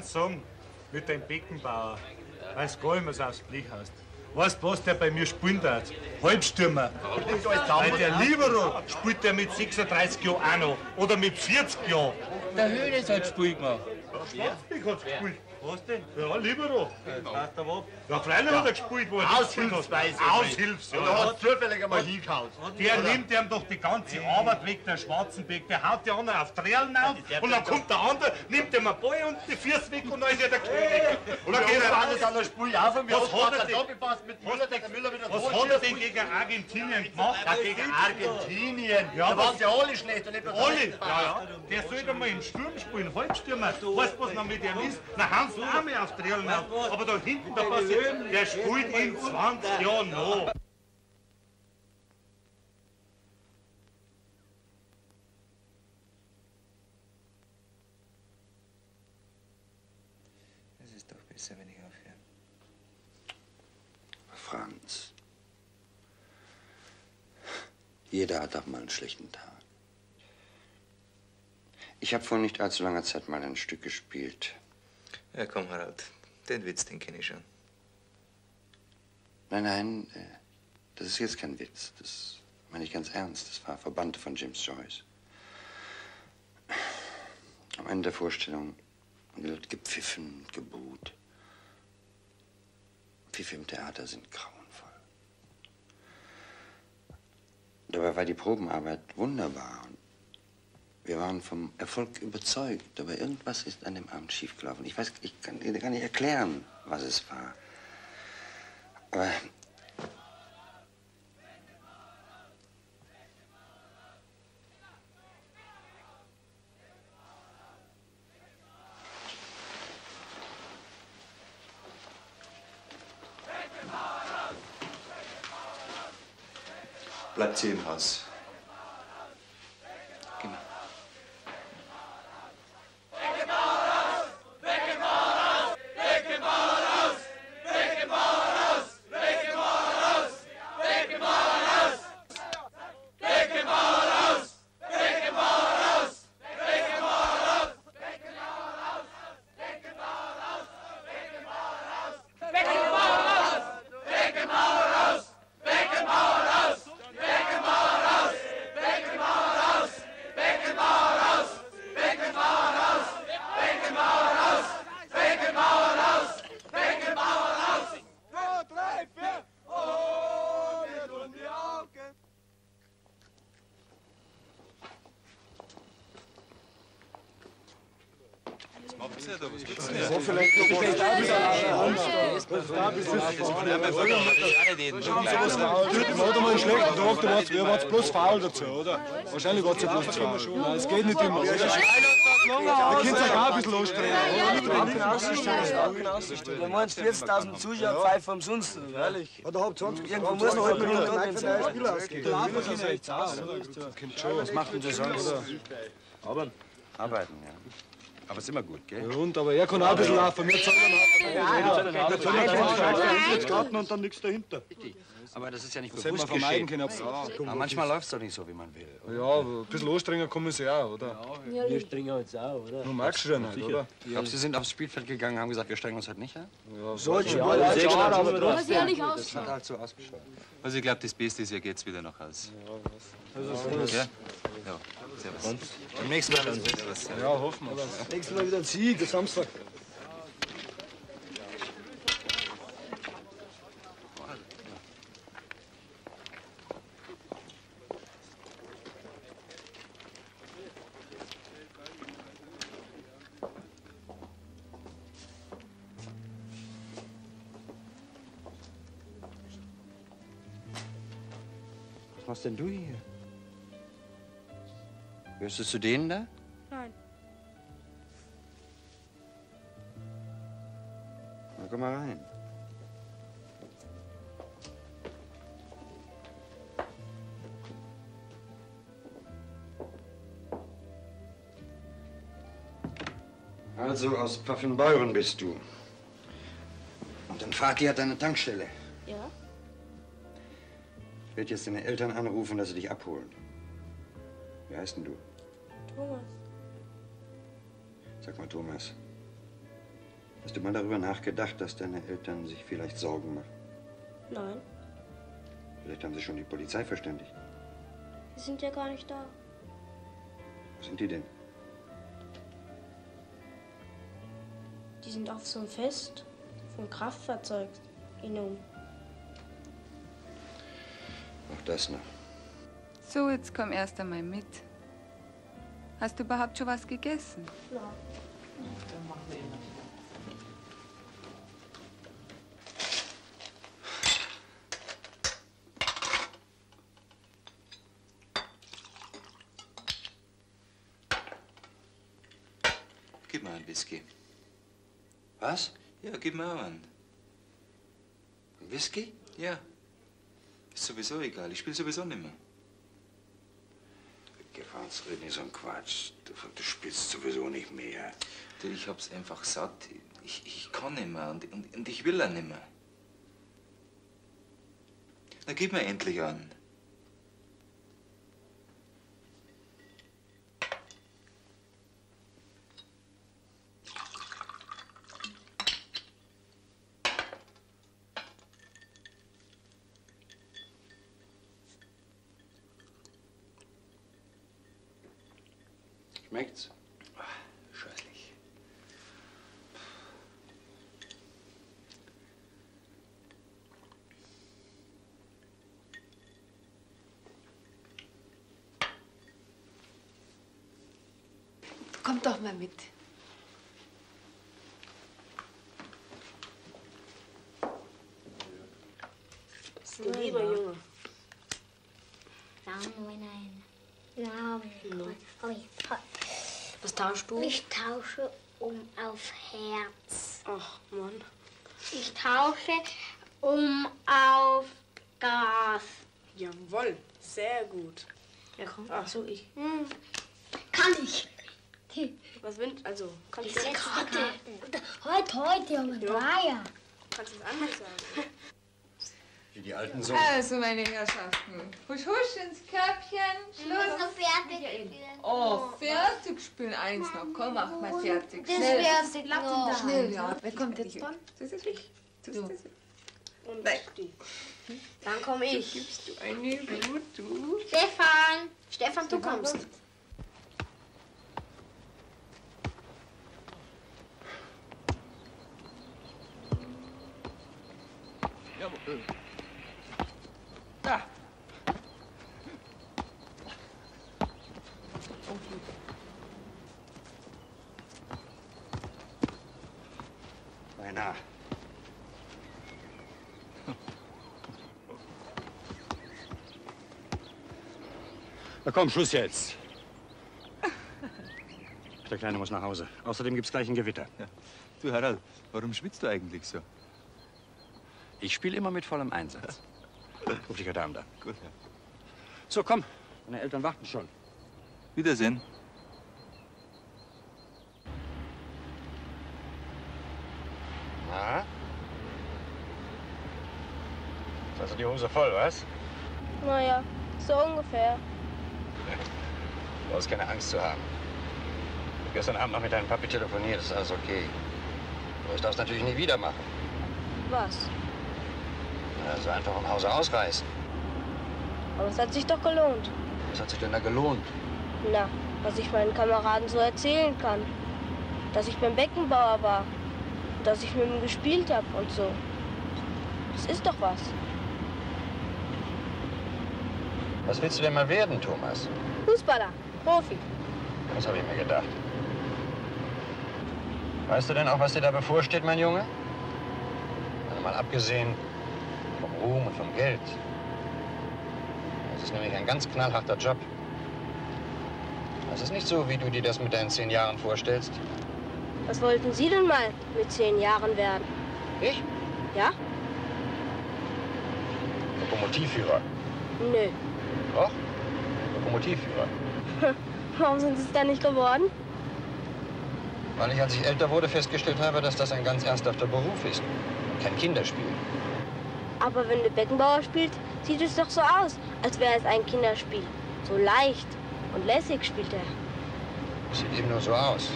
eins sagen, mit dem Beckenbauer, weiß gar nicht, was du aufs Blech hast. Weißt du, was der bei mir spielen darf? Halbstürmer. Weil der Libero spielt der mit 36 Jahren auch noch. Oder mit 40 Jahren. Der Höhnes hat Spiel gemacht. Schwarzbeck hat gespielt. Was denn? Ja, Libero. Ja, freilich hat er gespielt, wo er Aushilfsweise. Aushilfs, ja. Und er hat zufällig einmal hingehauen. Der nimmt ihm doch die ganze Arbeit weg, der Schwarzenbeck. Der haut die anderen auf Trällen auf und dann kommt der andere, nimmt ihm einen Ball und die Füße weg und dann ist er der König. Und dann geht er raus. Dann spielt er auf und wir Was hat er denn? mit Müller, der Müller wieder Was hat er denn gegen Argentinien gemacht? Ja, gegen Argentinien. Ja, da waren sie alle schlecht. Und nicht mehr alle? Ja. Der soll doch mal im Sturm spielen, Halbstürmer. Weißt du, was noch mit ihm ist? Na, Hans Arme auf Trällen auf. Aber da hinten, da passiert, der spielt in 20 Jahren noch. Es ist doch besser, wenn ich aufhöre. Franz. Jeder hat auch mal einen schlechten Tag. Ich habe vor nicht allzu langer Zeit mal ein Stück gespielt. Ja, komm, Harald. Den Witz, den kenne ich schon. Nein, das ist jetzt kein Witz. Das meine ich ganz ernst. Das war Verbannte von James Joyce. Am Ende der Vorstellung wird gepfiffen, gebuht. Pfiffe im Theater sind grauenvoll. Dabei war die Probenarbeit wunderbar. Und wir waren vom Erfolg überzeugt. Aber irgendwas ist an dem Abend schiefgelaufen. Ich kann gar nicht erklären, was es war. Aber Bleibt sie im Haus. Ihr wart bloß faul dazu, oder? Wahrscheinlich wart ihr bloß zu faul. Nein, es geht nicht immer. Ihr könnt euch auch ein bisschen anstrengen, oder? Du meinst 40.000 Zuschauer pfeifen umsonst, ehrlich. Oder habt 20 Irgendwo muss noch heute Minuten drin sein. Spieler ausgeben. Was macht denn das sonst? Arbeiten. Arbeiten, ja. Aber ist immer gut, gell? Ja, und, aber er kann auch ein bisschen laufen. Wir zahlen einen Garten und dann nichts dahinter. Aber das ist ja nicht das hätte man bewusst vermeiden geschehen. können. Aber manchmal läuft es doch nicht so, wie man will. Ja, ein bisschen anstrengen kann man sich auch, oder? Ja, wir strengen uns auch, oder? Du magst schon nicht, oder? Ich glaube, Sie sind aufs Spielfeld gegangen und haben gesagt, wir strengen uns halt nicht an? Ja, solche ja, sehr klar, aber Das sieht ja nicht aus. Das hat halt so ausgeschaut. Also ich glaube, das Beste ist, ihr geht's wieder nach Hause. Ja, Ja? Ja. Servus. Und? Beim nächsten Mal dann besseres. ja, hoffen wir. Nächstes Mal wieder ein Sieg, das Samstag. Was machst denn du hier? Gehörst du zu denen da? Nein. Na, komm mal rein. Also aus Pfaffenbeuren bist du. Und dein Vati hat eine Tankstelle. Ja? Ich werde jetzt deine Eltern anrufen, dass sie dich abholen. Wie heißt denn du? Thomas. Sag mal, Thomas. Hast du mal darüber nachgedacht, dass deine Eltern sich vielleicht Sorgen machen? Nein, Vielleicht haben sie schon die Polizei verständigt. die sind ja gar nicht da. Wo sind die denn? Die sind auf so einem Fest von Kraftfahrzeug in Auch das noch. So, jetzt komm erst einmal mit. Hast du überhaupt schon was gegessen? Ja. Gib mir einen Whisky. Was? Ja, gib mir auch einen. Whisky? Ja. Ist sowieso egal, ich spiele sowieso nicht mehr. Gefahren's, red nicht so ein Quatsch. Du spielst sowieso nicht mehr. Du, ich hab's einfach satt. Ich kann nicht mehr und ich will auch nicht mehr. Na, gib mir endlich an. Schmeckt's? Scheußlich. Kommt doch mal mit. Das ist ein lieber Junge. Was tauschst du? Ich tausche auf Herz. Ach, Mann. Ich tausche auf Gas. Jawohl, sehr gut. Ja, komm. Ach so, ich. Kann ich. Was wünscht, also, kannst Die du sechste Karte? Heute, Junge, Dreier. Kannst du es anders sagen? Wie die alten so. Also, meine Herrschaften, husch, husch ins Körbchen, Schluss. noch fertig spielen. Oh, fertig spielen. Eins noch, komm, mach mal fertig. Das Schnell. fertig noch. Schnell, ja. Wer kommt jetzt dran? Das ist ich. Du. Und die. Dann komme ich. Gibst du eine Gut, du? Stefan. Stefan, du kommst. Jawohl. Da. Beinahe. Na komm, Schluss jetzt. Der Kleine muss nach Hause. Außerdem gibt's gleich ein Gewitter. Ja. Du, Harald, warum schwitzt du eigentlich so? Ich spiele immer mit vollem Einsatz. Ruf dich heute Abend an. Gut, ja. So, komm. Deine Eltern warten schon. Wiedersehen. Na? Ist also die Hose voll, was? Naja, so ungefähr. Du brauchst keine Angst zu haben. Ich habe gestern Abend noch mit deinem Papi telefoniert, das ist alles okay. Aber das darfst du natürlich nie wieder machen. Was? Also einfach vom Hause ausreißen. Aber es hat sich doch gelohnt. Was hat sich denn da gelohnt? Na, was ich meinen Kameraden so erzählen kann. Dass ich beim Beckenbauer war. Und dass ich mit ihm gespielt habe und so. Das ist doch was. Was willst du denn mal werden, Thomas? Fußballer, Profi. Das habe ich mir gedacht. Weißt du denn auch, was dir da bevorsteht, mein Junge? Also mal abgesehen vom Ruhm und vom Geld. Das ist nämlich ein ganz knallharter Job. Das ist nicht so, wie du dir das mit deinen 10 Jahren vorstellst. Was wollten Sie denn mal mit 10 Jahren werden? Ich? Ja? Lokomotivführer. Nö. Doch? Lokomotivführer. Warum sind Sie es dann nicht geworden? Weil ich, als ich älter wurde, festgestellt habe, dass das ein ganz ernsthafter Beruf ist. Kein Kinderspiel. Aber wenn der Beckenbauer spielt, sieht es doch so aus, als wäre es ein Kinderspiel. So leicht und lässig spielt er. Es sieht eben nur so aus.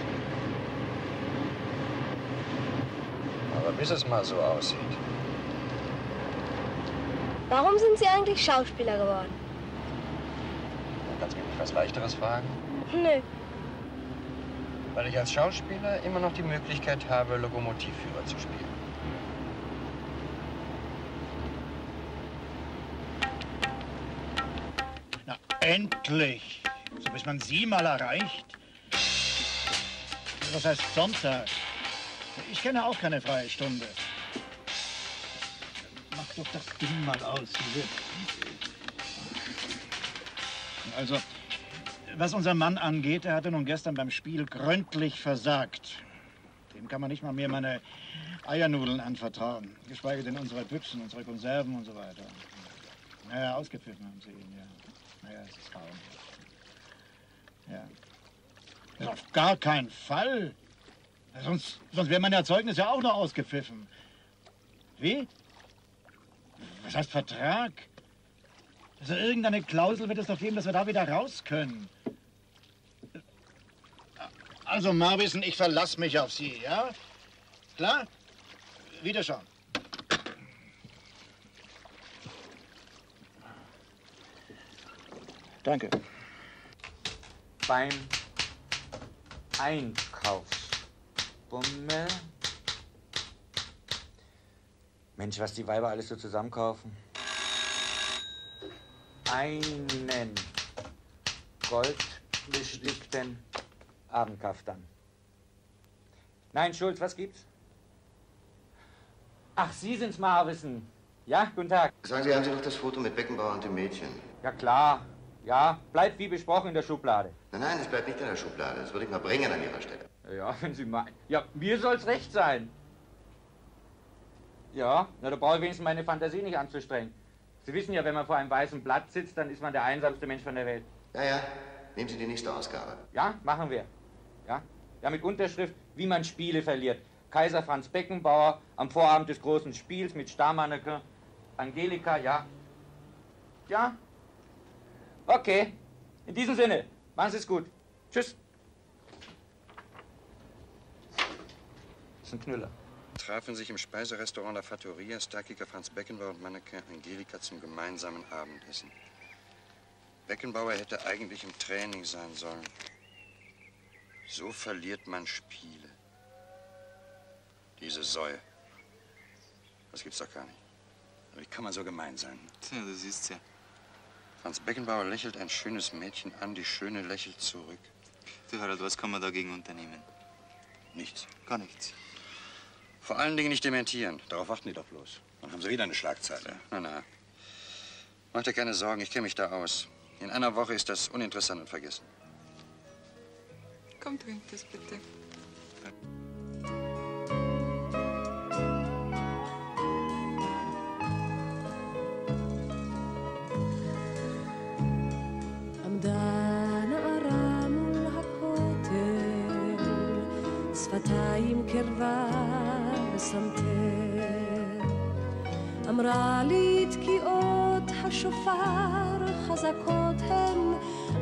Aber bis es mal so aussieht. Warum sind Sie eigentlich Schauspieler geworden? Kannst du mich nicht was Leichteres fragen? Nö. Weil ich als Schauspieler immer noch die Möglichkeit habe, Lokomotivführer zu spielen. Na, endlich! So bis man Sie mal erreicht. Was heißt Sonntag? Ich kenne auch keine freie Stunde. Mach doch das Ding mal aus, diese. Also, was unseren Mann angeht, er hatte nun gestern beim Spiel gründlich versagt. Dem kann man nicht mal mehr meine Eiernudeln anvertrauen. Geschweige denn unsere Büchsen, unsere Konserven und so weiter. Naja, ausgepfiffen haben sie ihn, ja. Naja, es ist kaum. Ja. Das auf gar keinen Fall. Sonst wäre mein Erzeugnis ja auch noch ausgepfiffen. Wie? Was heißt Vertrag? Also irgendeine Klausel wird es doch geben, dass wir da wieder raus können. Also Marwissen, ich verlasse mich auf Sie, ja? Klar? Wiederschauen. Danke. Beim Einkaufsbummel. Mensch, was die Weiber alles so zusammenkaufen. Einen goldbestickten Abendkaftan. Nein, Schulz, was gibt's? Ach, Sie sind's, Marwissen. Ja, guten Tag. Sagen Sie, haben Sie noch das Foto mit Beckenbauer und dem Mädchen? Ja, klar. Ja, bleibt wie besprochen in der Schublade. Nein, nein, es bleibt nicht in der Schublade. Das würde ich mal bringen an Ihrer Stelle. Ja, wenn Sie meinen. Ja, mir soll's recht sein. Ja, na, da brauche ich wenigstens meine Fantasie nicht anzustrengen. Sie wissen ja, wenn man vor einem weißen Blatt sitzt, dann ist man der einsamste Mensch von der Welt. Ja, ja. Nehmen Sie die nächste Ausgabe. Ja, machen wir. Ja, ja, mit Unterschrift, wie man Spiele verliert. Kaiser Franz Beckenbauer am Vorabend des großen Spiels mit Starmanneke, Angelika, ja. Ja? Okay. In diesem Sinne, machen Sie es gut. Tschüss. Das ist ein Knüller. Trafen sich im Speiserestaurant La Fattoria Starkicker Franz Beckenbauer und Manneke Angelika zum gemeinsamen Abendessen. Beckenbauer hätte eigentlich im Training sein sollen. So verliert man Spiele. Diese Säue. Das gibt's doch gar nicht. Wie kann man so gemein sein? Tja, du siehst's ja. Franz Beckenbauer lächelt ein schönes Mädchen an, die Schöne lächelt zurück. Du, Harald, was kann man dagegen unternehmen? Nichts. Gar nichts. Vor allen Dingen nicht dementieren. Darauf warten die doch bloß. Dann haben sie wieder eine Schlagzeile. Na, na. Mach dir keine Sorgen, ich kenne mich da aus. In einer Woche ist das uninteressant und vergessen. Komm, trink das bitte. עמדה נערה מול הכותל, שפתיים קרבה וסנטר. אמרה לי תקיעות השופר חזקות הן,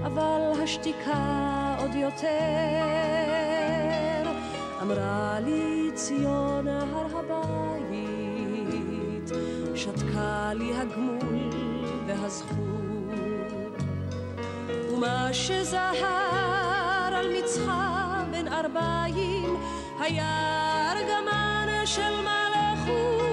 אבל השתיקה עוד יותר. אמרה לי ציון הר הבית, שתקה לי הגמול והזכות. ומה שזהר על מצחה בין ארבעים היה ארגמן של מלכות.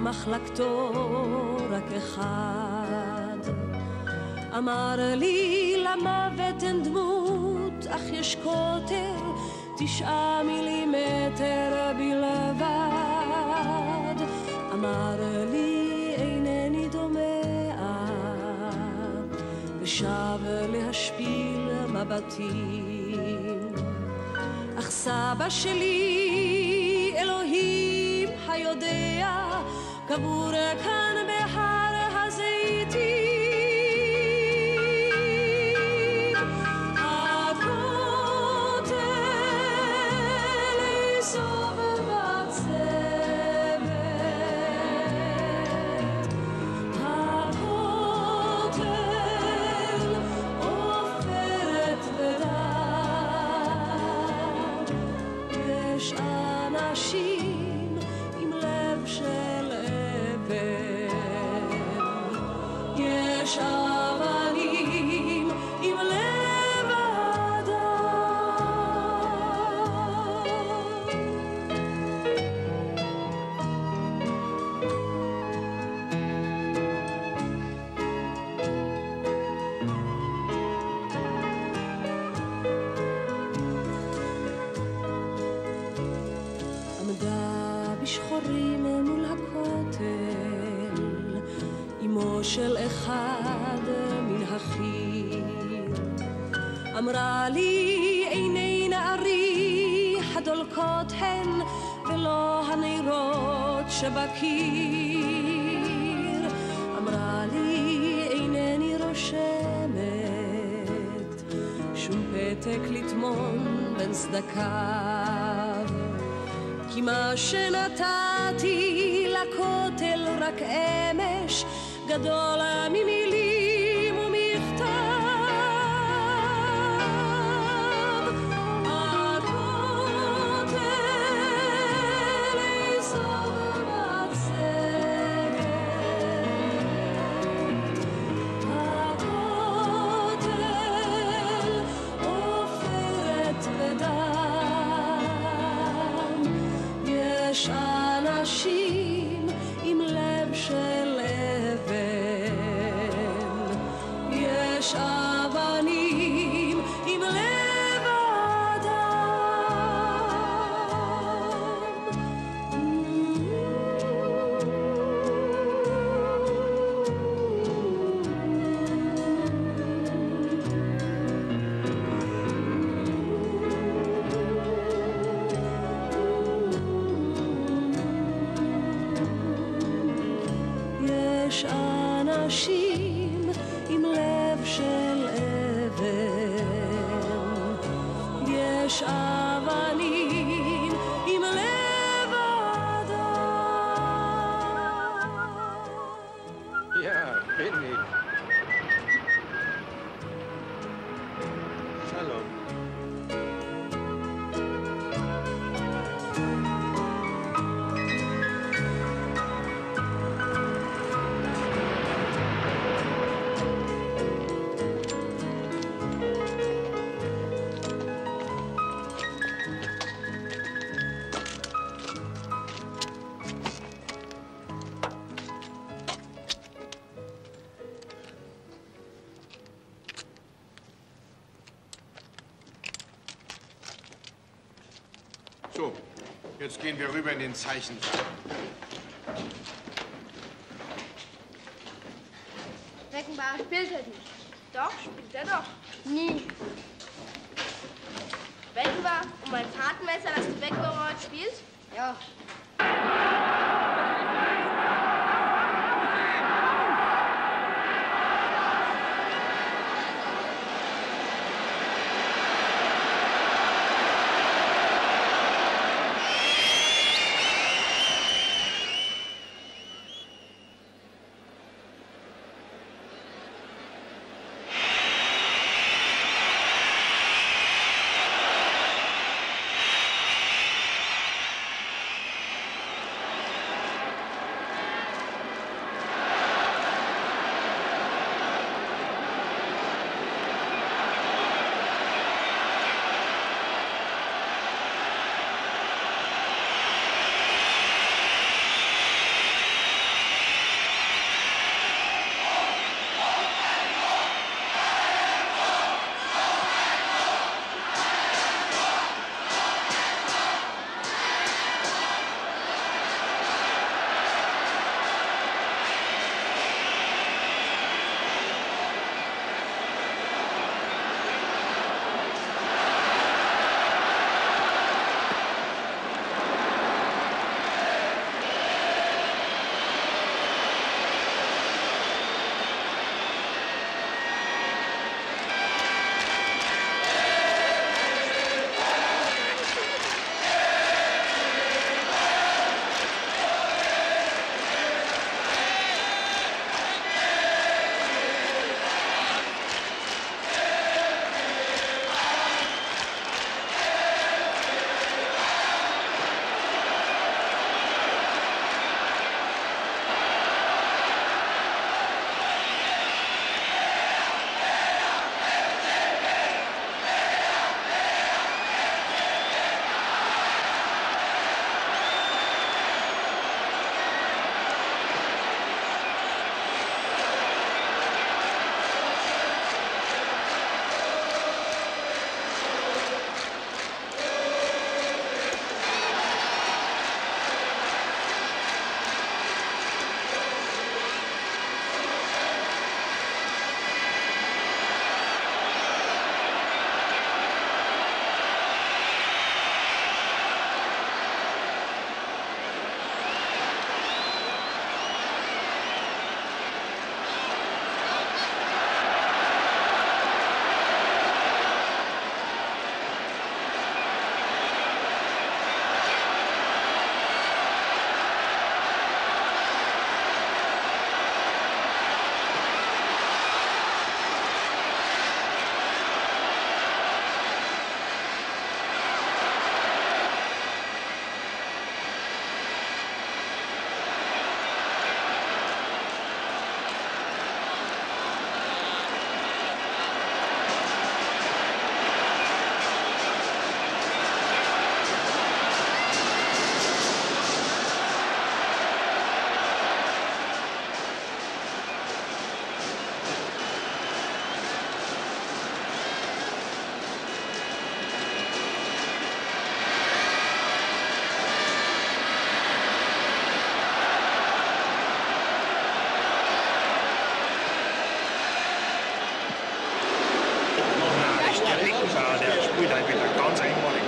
מחלקתו רק אחד. אמר לי למוות אין דמות, אך יש קוטר 9 מילימטר בלבד. אמר לי אינני דומע ושב להשפיל מבטים אך סבא שלי אלוהים היודע קבור כאן בהר הזיתים של אחד מן החיר אמרה לי עיני נערי הדולקות הן ולא הנרות שבקיר אמרה לי אינני רושמת שום פתק לטמון בין סדקיו כי מה שנתתי לכותל רק אמש גדול ממילים ומכתב הכותל איזו מצגת הכותל עופרת ודם יש אנשים עם לב של יש אבנים עם לב אדם יש אנשים עם לב של אבן יש אבנים עם לב אדם Ja, bin ich. Shalom. So, jetzt gehen wir rüber in den Zeichensaal. Beckenbauer spielt er nicht. Doch, spielt er doch. Nie. Beckenbauer, und mein Tatenmesser, dass du Beckenbauer heute spielst? Ja. spielt heute wieder ganz einmalig.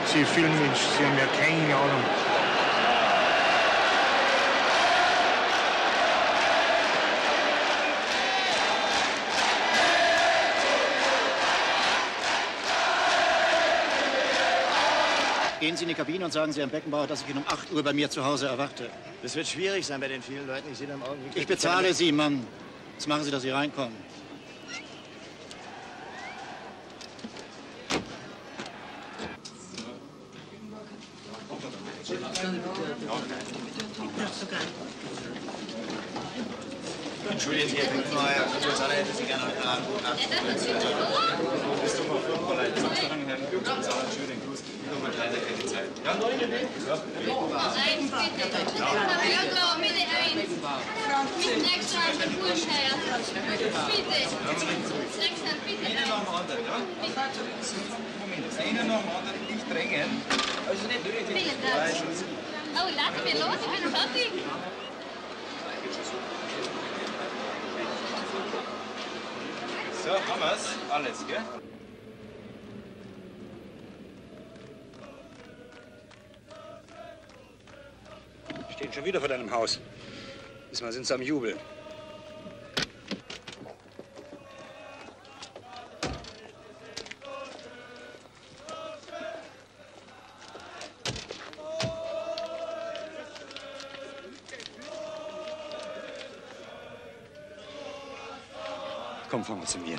Sie Filmmensch, Sie haben ja keine Ahnung. Gehen Sie in die Kabine und sagen Sie Herrn Beckenbauer, dass ich ihn um 8 Uhr bei mir zu Hause erwarte. Das wird schwierig sein bei den vielen Leuten. Ich sehe da im Augenblick... Ich bezahle Sie, Mann. Jetzt machen Sie, dass Sie reinkommen. Entschuldigen Sie, Herr Beckenbauer, Herr Salah hätte Sie gerne heute Abend gut abgeholt. Das tut mir furchtbar leid. Herr Salah, Entschuldigung, nochmal leider keine Zeit. Ja, nein, nein. Eins, bitte. Beckenbauer, bitte eins. Mit extra an den Burscheier. Bitte. Extra, bitte eins. Noch am anderen, ja? Moment, einen noch am anderen, nicht drängen. Also nicht nötig. Oh, lass mich los, ich bin fertig. So, haben wir's. Alles, gell? Wir stehen schon wieder vor deinem Haus. Diesmal sind sie am Jubeln. Komm, fahren wir zu mir.